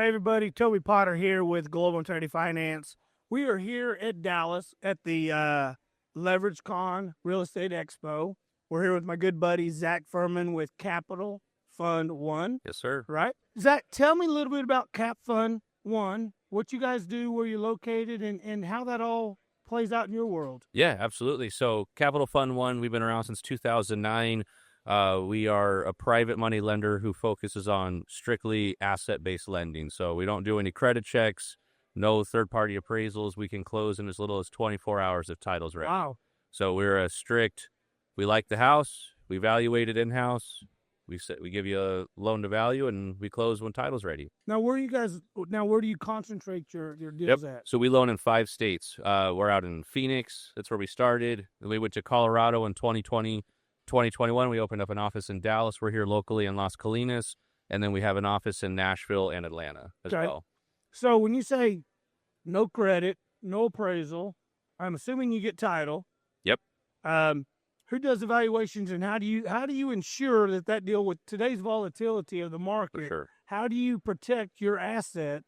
Hey everybody, Toby Potter here with Global Integrity Finance. We are here at Dallas at the Leverage Con Real Estate Expo. We're here with my good buddy Zach Ferman with Capital Fund One. Yes, sir. Right? Zach, tell me a little bit about Cap Fund One, what you guys do, where you're located, and how that all plays out in your world. Yeah, absolutely. So Capital Fund One, we've been around since 2009. We are a private money lender who focuses on strictly asset-based lending. So we don't do any credit checks, no third-party appraisals. We can close in as little as 24 hours if title's ready. Wow. So we're we like the house, we evaluate it in-house, we give you a loan to value, and we close when title's ready. Now, where do you concentrate your deals at? So we loan in 5 states. We're out in Phoenix. That's where we started. Then we went to Colorado in 2020. 2021, we opened up an office in Dallas. We're here locally in Las Colinas. And then we have an office in Nashville and Atlanta as well. So when you say no credit, no appraisal, I'm assuming you get title. Yep. Who does evaluations, and how do you ensure that deal with today's volatility of the market? For sure. How do you protect your asset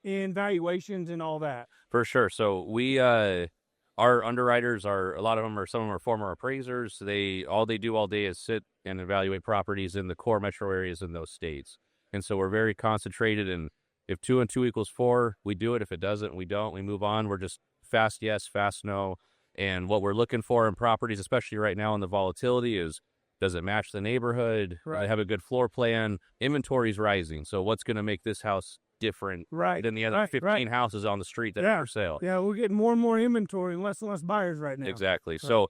in valuations and all that? For sure. So we our underwriters some of them are former appraisers. All they do all day is sit and evaluate properties in the core metro areas in those states. And so we're very concentrated, and if 2 and 2 equals 4, we do it. If it doesn't, we don't. We move on. We're just fast yes, fast no. And what we're looking for in properties, especially right now in the volatility, is does it match the neighborhood? Right. Do they have a good floor plan? Inventory's rising. So what's going to make this house different than the other 15 houses on the street that are for sale? Yeah, we're getting more and more inventory and less buyers right now. Exactly. Right. So,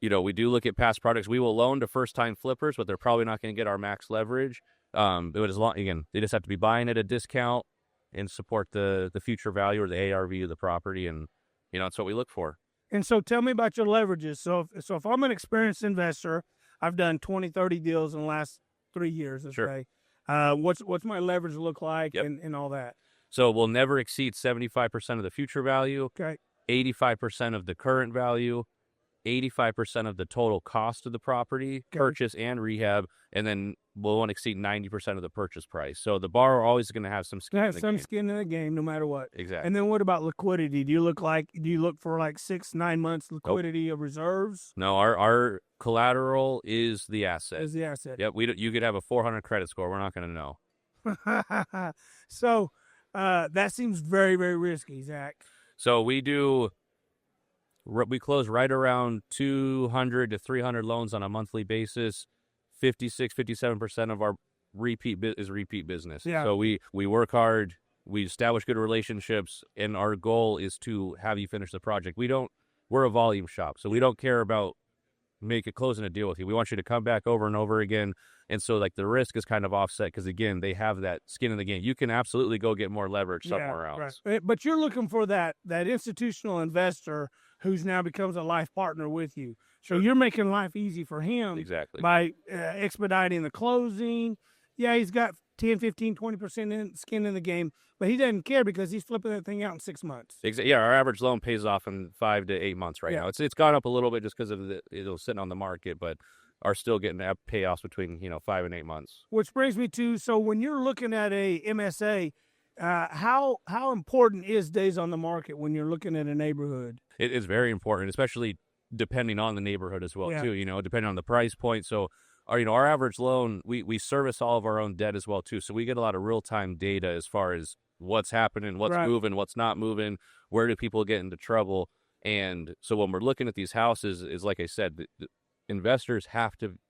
we do look at past products. We will loan to first-time flippers, but they're probably not going to get our max leverage. But they just have to be buying at a discount and support the future value or the ARV of the property, and that's what we look for. And so tell me about your leverages. So if I'm an experienced investor, I've done 20, 30 deals in the last 3 years, let's say. What's my leverage look like and all that? So we'll never exceed 75% of the future value, 85% of the current value, 85% of the total cost of the property, purchase and rehab, and then we'll won't exceed 90% of the purchase price. So the borrower always going to have some skin skin in the game no matter what. Exactly. And then what about liquidity? Do you look for like 6-9 months liquidity of reserves? No, our collateral is the asset. Is the asset. Yep. You could have a 400 credit score. We're not going to know. So that seems very, very risky, Zach. So we close right around 200 to 300 loans on a monthly basis. 57% of our repeat business. Yeah. So we work hard, we establish good relationships, and our goal is to have you finish the project. We're a volume shop, so we don't care about closing a deal with you. We want you to come back over and over again. And so the risk is kind of offset because, again, they have that skin in the game. You can absolutely go get more leverage somewhere else. Right. But you're looking for that institutional investor who's now becomes a life partner with you. So you're making life easy for him by expediting the closing. Yeah, he's got 10, 15, 20% skin in the game, but he doesn't care because he's flipping that thing out in 6 months. Exactly. Yeah, our average loan pays off in 5 to 8 months now. It's gone up a little bit just because of it was sitting on the market, but are still getting payoffs between 5 and 8 months. Which brings me to, so when you're looking at a MSA, how important is days on the market when you're looking at a neighborhood? It is very important, especially depending on the neighborhood as well too. Depending on the price point. So our average loan, we service all of our own debt as well too. So we get a lot of real time data as far as what's happening, what's moving, what's not moving, where do people get into trouble. And so when we're looking at these houses, is like I said, the investors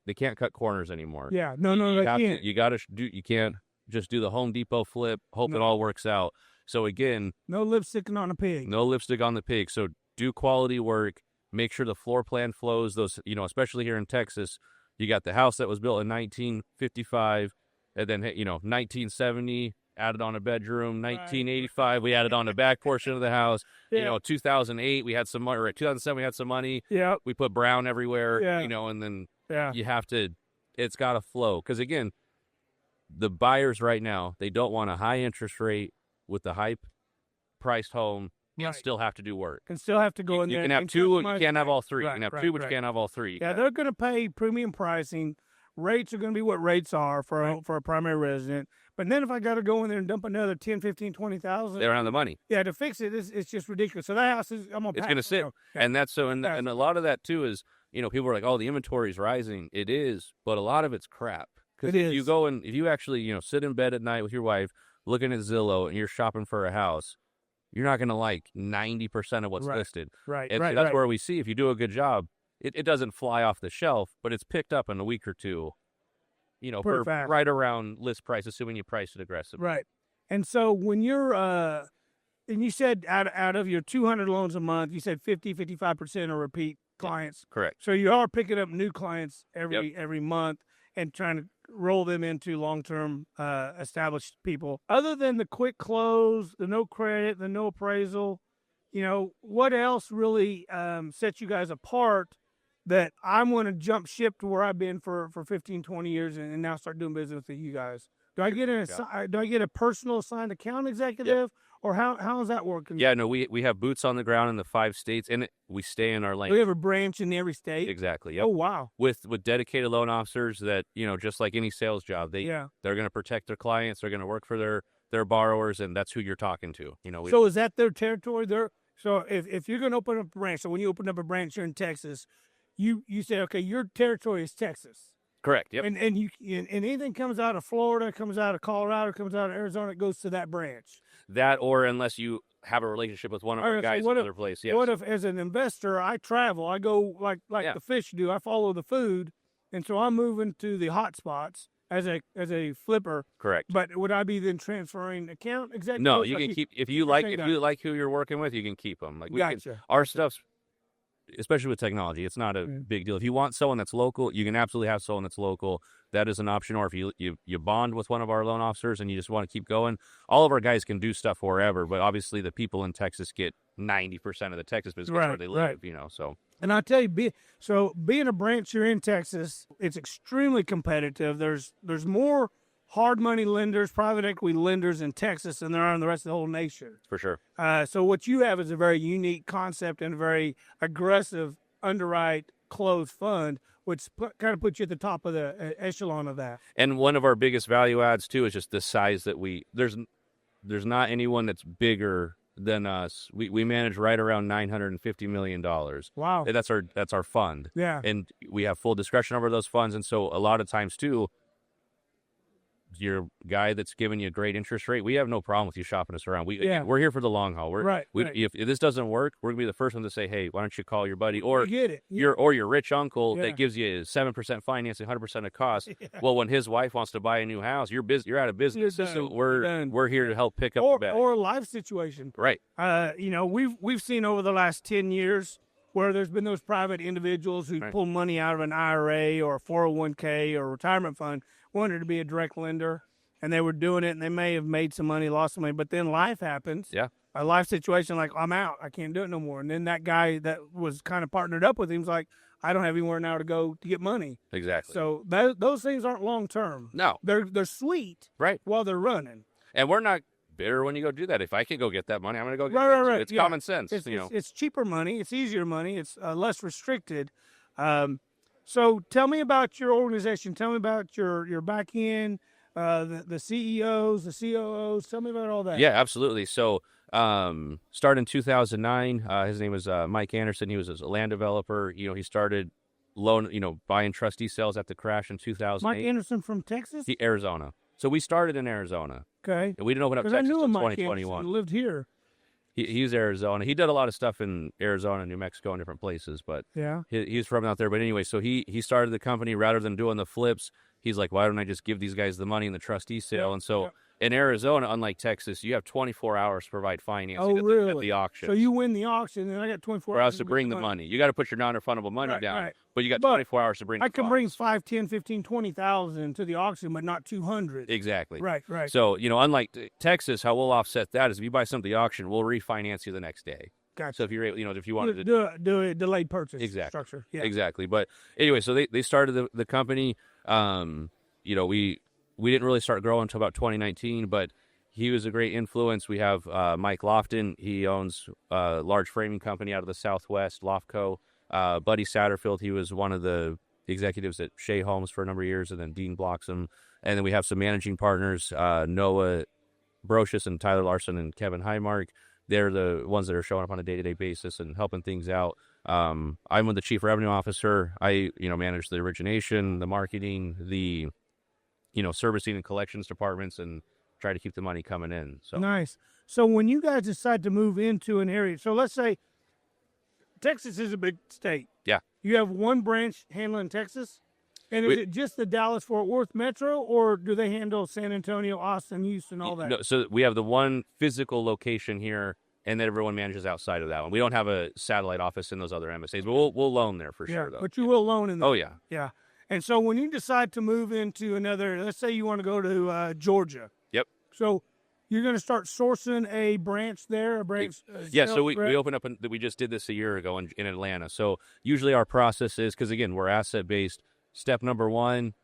they can't cut corners anymore. Yeah, no, they can't. You can't just do the Home Depot flip, hope it all works out. So again, no lipstick on a pig. No lipstick on the pig. So do quality work, make sure the floor plan flows. Those, especially here in Texas, you got the house that was built in 1955, and then 1970 added on a bedroom. 1985 we added on the back portion of the house. 2008 we had some money. 2007 we had some money. Yeah, we put brown everywhere. And then you have to. It's got to flow because again, the buyers right now, they don't want a high interest rate with the high priced home. You still have to do work. Can still have to go in there. You can have two, you can't have all three. You can have two, but you can't have all three. Yeah, they're going to pay premium pricing rates are going to be what rates are for a primary resident. But then if I got to go in there and dump another 10, 15, 20,000, they don't have the money. Yeah, to fix it, it's just ridiculous. So that house is, it's going to sit, and that's so. And a lot of that too is, people are like, "Oh, the inventory is rising." It is, but a lot of it's crap. Because if you go and if you actually, sit in bed at night with your wife, looking at Zillow, and you're shopping for a house, you're not going to like 90% of what's listed. Right. That's where we see if you do a good job, it doesn't fly off the shelf, but it's picked up in a week or two. For right around list price, assuming you price it aggressively. Right. And so when you're, and you said out of your 200 loans a month, you said 55% are repeat clients. Correct. So you are picking up new clients every month and trying to roll them into long-term established people. Other than the quick close, the no credit, the no appraisal, what else really sets you guys apart that I'm going to jump ship to where I've been for 15, 20 years and now start doing business with you guys? Do I get a personal assigned account executive, or how is that working? Yeah, no, we have boots on the ground in the 5 states, and we stay in our lane. We have a branch in every state? Exactly, yep. Oh, wow. With dedicated loan officers that, just like any sales job, they're going to protect their clients, they're going to work for their borrowers, and that's who you're talking to. So is that their territory? So if you're going to open up a branch, so when you open up a branch here in Texas, you say, okay, your territory is Texas. Correct. Yep. And anything comes out of Florida, comes out of Colorado, comes out of Arizona, it goes to that branch. That, or unless you have a relationship with one of our guys in another place. Yes. What if, as an investor, I travel, I go like the fish do, I follow the food, and so I'm moving to the hot spots as a flipper. Correct. But would I be then transferring account executives? No, you can keep if you like who you're working with, you can keep them. Like our stuff's. Especially with technology, it's not a big deal. If you want someone that's local, you can absolutely have someone that's local. That is an option. Or if you bond with one of our loan officers and you just want to keep going, all of our guys can do stuff wherever. But obviously, the people in Texas get 90% of the Texas business where they live. So. And I tell you, being a branch here in Texas, it's extremely competitive. There's more hard money lenders, private equity lenders in Texas than there are in the rest of the whole nation. For sure. So what you have is a very unique concept and a very aggressive underwrite closed fund, which kind of puts you at the top of the echelon of that. And one of our biggest value adds too is just the size that there's not anyone that's bigger than us. We manage right around $950 million. Wow. That's our fund. Yeah. And we have full discretion over those funds. And so a lot of times too, your guy that's giving you a great interest rate, we have no problem with you shopping us around. We're here for the long haul. If this doesn't work, we're gonna be the first one to say, hey, why don't you call your buddy or your rich uncle that gives you 7% financing, 100% of cost. Well, when his wife wants to buy a new house, you're out of business. So we're here to help pick up the bag. Or a life situation. Right. We've seen over the last 10 years where there's been those private individuals who pull money out of an IRA or a 401k or a retirement fund, wanted to be a direct lender, and they were doing it, and they may have made some money, lost some money, but then life happens. Yeah. A life situation like, I'm out. I can't do it no more. And then that guy that was kind of partnered up with him was like, I don't have anywhere now to go to get money. Exactly. So those things aren't long-term. No. They're sweet while they're running. And we're not bitter when you go do that. If I can go get that money, I'm going to go get it. Right. It's common sense. It's cheaper money. It's easier money. It's less restricted. So tell me about your organization. Tell me about your back end, the CEOs, the COOs. Tell me about all that. Yeah, absolutely. So started in 2009. His name was Mike Anderson. He was a land developer. He started buying trustee sales at the crash in 2008. Mike Anderson from Texas? Arizona. So we started in Arizona. Okay. And we didn't open up Texas until 2021. Anderson lived here. He's Arizona. He did a lot of stuff in Arizona, New Mexico, and different places. But he's from out there. But anyway, so he started the company rather than doing the flips. He's like, why don't I just give these guys the money in the trustee sale? And so in Arizona, unlike Texas, you have 24 hours to provide financing at the auction. So you win the auction, and I got 24 hours to bring the money. You got to put your non-refundable money down, but you got 24 hours to bring the I can bring 5, 10, 15, 20,000 to the auction, but not 200. Exactly. Right. So, unlike Texas, how we'll offset that is if you buy something at the auction, we'll refinance you the next day. Gotcha. So if you're, if you wanted to do a delayed purchase structure. Yeah. Exactly. But anyway, so they started the company. We didn't really start growing until about 2019, but he was a great influence. We have Mike Lofton. He owns a large framing company out of the Southwest, Loftco. Buddy Satterfield, he was one of the the executives at Shea Homes for a number of years, and then Dean Bloxham. And then we have some managing partners, Noah Brocious and Tyler Larson and Kevin Highmark. They're the ones that are showing up on a day-to-day basis and helping things out. I'm the chief revenue officer. I, manage the origination, the marketing, the, servicing and collections departments, and try to keep the money coming in. So nice. So when you guys decide to move into an area, so let's say Texas is a big state. Yeah. You have one branch handling Texas, and is it just the Dallas-Fort Worth metro, or do they handle San Antonio, Austin, Houston, all that? No, so we have the one physical location here, and then everyone manages outside of that one. We don't have a satellite office in those other MSAs, but we'll loan there for sure, though. But you will loan in there. Oh, yeah. Yeah. And so when you decide to move into another, let's say you want to go to Georgia. Yep. So you're going to start sourcing a branch there, a branch? Yeah, so we opened up, we just did this a year ago in Atlanta. So usually our process is, because, again, we're asset-based. Step number one,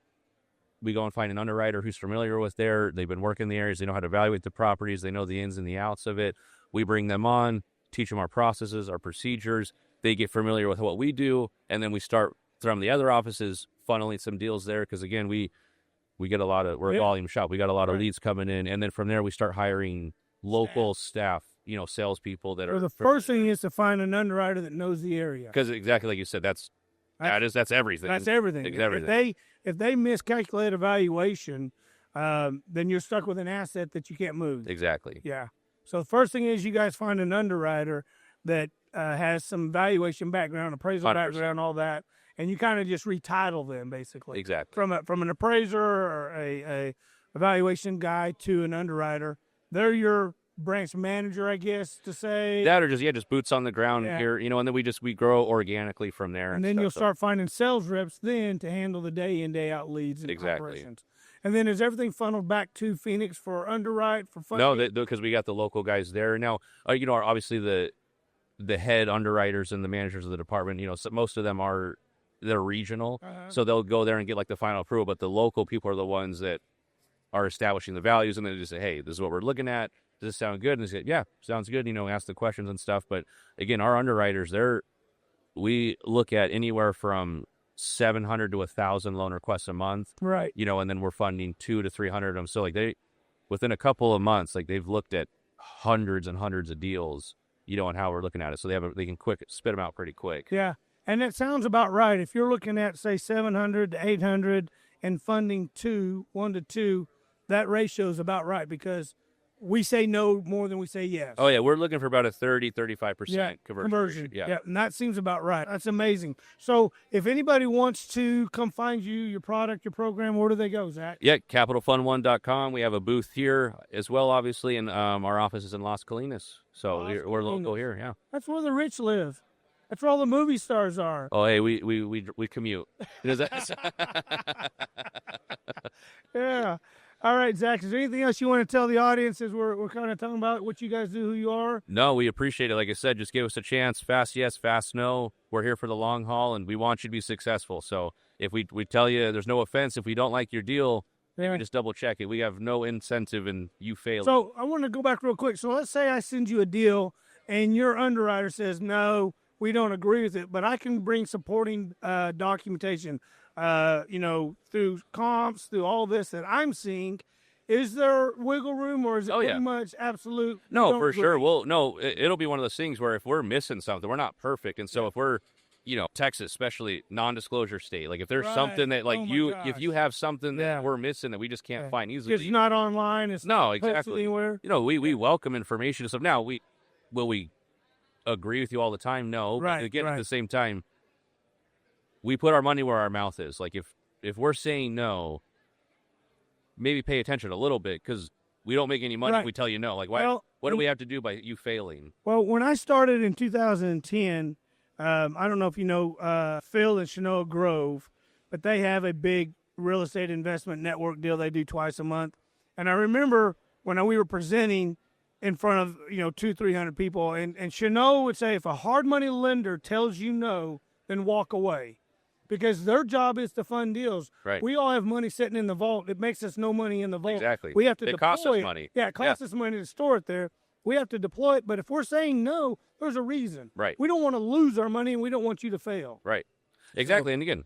we go and find an underwriter who's familiar with they've been working the areas, they know how to evaluate the properties, they know the ins and the outs of it. We bring them on, teach them our processes, our procedures. They get familiar with what we do, and then we start from the other offices funneling some deals there, because, again, we get a lot of, we're a volume shop. We got a lot of leads coming in, and then from there we start hiring local staff, salespeople that are. So the first thing is to find an underwriter that knows the area. Because exactly like you said, that's everything. That's everything. It's everything. If they miscalculate evaluation, then you're stuck with an asset that you can't move. Exactly. Yeah. So the first thing is you guys find an underwriter that has some valuation background, appraisal 100%. background, all that, and you kind of just retitle them basically. Exactly. From an appraiser or a evaluation guy to an underwriter. They're your branch manager, I guess, to say. That or just boots on the ground here, and then we grow organically from there. And then you'll start finding sales reps then to handle the day in, day out leads and operations. And then is everything funneled back to Phoenix for underwrite, for funding? No, because we got the local guys there. Now, obviously the head underwriters and the managers of the department, so most of them they're regional. So they'll go there and get like the final approval, but the local people are the ones that are establishing the values, and then they just say, hey, this is what we're looking at. Does this sound good? And they say, yeah, sounds good, ask the questions and stuff. But again, our underwriters, we look at anywhere from 700 to 1,000 loan requests a month. Right. And then we're funding 200 to 300 of them. So within a couple of months, they've looked at hundreds and hundreds of deals, and how we're looking at it. So they can spit them out pretty quick. Yeah. And it sounds about right. If you're looking at, say, 700 to 800 and funding 1 to 2, that ratio is about right, because we say no more than we say yes. Oh, yeah. We're looking for about a 30-35% conversion. Yeah. And that seems about right. That's amazing. So if anybody wants to come find you, your product, your program, where do they go, Zach? Yeah, CapitalFund1.com. We have a booth here as well, obviously, and our office is in Las Colinas. So we're local here, yeah. That's where the rich live. That's where all the movie stars are. Oh, hey, we commute. Yeah. All right, Zach, is there anything else you want to tell the audience as we're kind of talking about what you guys do, who you are? No, we appreciate it. Like I said, just give us a chance. Fast yes, fast no. We're here for the long haul, and we want you to be successful. So if we tell you, there's no offense, if we don't like your deal, just double check it. We have no incentive in you failing. So I want to go back real quick. So let's say I send you a deal, and your underwriter says, no, we don't agree with it, but I can bring supporting documentation, through comps, through all this that I'm seeing. Is there wiggle room, or is it pretty much absolute? No, for sure. Well, no, it'll be one of those things where if we're missing something, we're not perfect. And so if we're, Texas, especially non-disclosure state, like if there's something that if you have something that we're missing that we just can't find easily. It's not online. It's no, exactly. Anywhere. We welcome information. So now will we agree with you all the time? No. Right. But again, at the same time, we put our money where our mouth is. Like if we're saying no, maybe pay attention a little bit, because we don't make any money if we tell you no. Like, what do we have to do by you failing? Well, when I started in 2010, I don't know if you know Phil and Shanoa Grove, but they have a big real estate investment network deal they do twice a month. And I remember when we were presenting in front of 200-300 people, and Shanoa would say, if a hard money lender tells you no, then walk away. Because their job is to fund deals. Right. We all have money sitting in the vault. It makes us no money in the vault. Exactly. We have to deploy it. Costs us money. Yeah, it costs us money to store it there. We have to deploy it. But if we're saying no, there's a reason. Right. We don't want to lose our money, and we don't want you to fail. Right. Exactly. And again,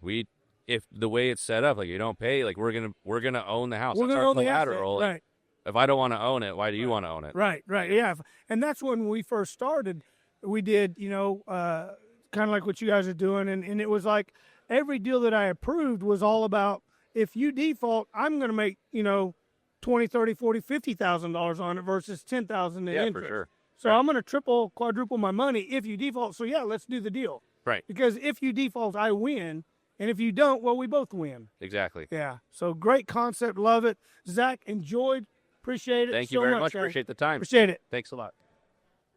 if the way it's set up, like you don't pay, like we're gonna own the house. We're That's gonna our own the collateral. asset. Right. If I don't want to own it, why do you want to own it? Right. Yeah. And that's when we first started. We did, kind of like what you guys are doing. And it was like every deal that I approved was all about, if you default, I'm going to make, $20, $30, $40, $50,000 on it versus $10,000 in interest. For sure. So I'm going to triple, quadruple my money if you default. So, yeah, let's do the deal. Right. Because if you default, I win. And if you don't, well, we both win. Exactly. Yeah. So great concept. Love it. Zach, enjoyed. Appreciate it. Thank you very much. Appreciate the time. Appreciate it. Thanks a lot.